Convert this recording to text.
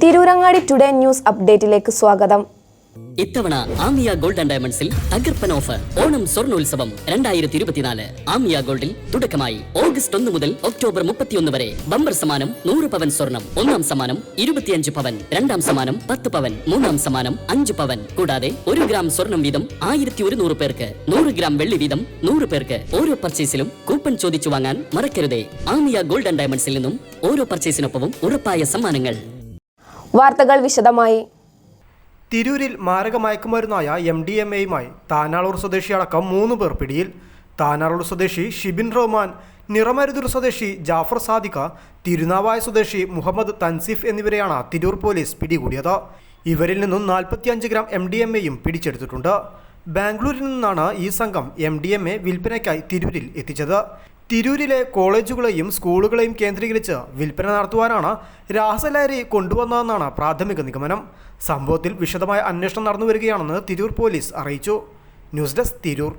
Tirurangadi today news അപ്ഡേറ്റിലേക്ക് സ്വാഗതം. ഇത്തവണ Amiya gold and ഡയമണ്ട്സിൽ തകർപ്പൻ ഓഫർ ഓണം സ്വർണ്ണോത്സവം 2024. ആമിയ ഗോൾഡിൽ തുടക്കമായി ഓഗസ്റ്റ് 1 മുതൽ ഒക്ടോബർ 31 വരെ ബമ്പർ സമ്മാനം 100 പവൻ സ്വർണം, ഒന്നാം സമ്മാനം 25 പവൻ, രണ്ടാം സമ്മാനം 10 പവൻ, മൂന്നാം സമ്മാനം 5 പവൻ. കൂടാതെ 1 ഗ്രാം സ്വർണം വീതം 1100 പേർക്ക്, 100 ഗ്രാം വെള്ളി വീതം 100 പേർക്ക്. ഓരോ പർച്ചേസിലും കൂപ്പൺ ചോദിച്ചു വാങ്ങാൻ മറക്കരുതേ. ആമിയ ഗോൾഡ് ആൻഡ് ഡയമണ്ട്സിൽ നിന്നും ഓരോ പർച്ചേസിനൊപ്പവും ഉറപ്പായ സമ്മാനങ്ങൾ. വാർത്തകൾ വിശദമായി. തിരൂരിൽ മാരക മയക്കുമരുന്നായ MDMAയുമായി താനാളൂർ സ്വദേശിയടക്കം 3 പേർ പിടിയിൽ. താനാളൂർ സ്വദേശി ഷിബിൻ റഹ്മാൻ, നിറമരുതൂർ സ്വദേശി ജാഫർ സാദിഖ, തിരുനാവായ സ്വദേശി മുഹമ്മദ് തൻസീഫ് എന്നിവരെയാണ് തിരൂർ പോലീസ് പിടികൂടിയത്. ഇവരിൽ നിന്നും 45 ഗ്രാം MDMAയും പിടിച്ചെടുത്തിട്ടുണ്ട്. ബാംഗ്ലൂരിൽ നിന്നാണ് ഈ സംഘം MDMA വിൽപ്പനയ്ക്കായി തിരൂരിൽ എത്തിച്ചത്. തിരൂരിലെ കോളേജുകളെയും സ്കൂളുകളെയും കേന്ദ്രീകരിച്ച് വിൽപ്പന നടത്തുവാനാണ് രാസലഹരി കൊണ്ടുവന്നതെന്നാണ് പ്രാഥമിക നിഗമനം. സംഭവത്തിൽ വിശദമായ അന്വേഷണം നടന്നുവരികയാണെന്ന് തിരൂർ പോലീസ് അറിയിച്ചു. News desk, Tirur.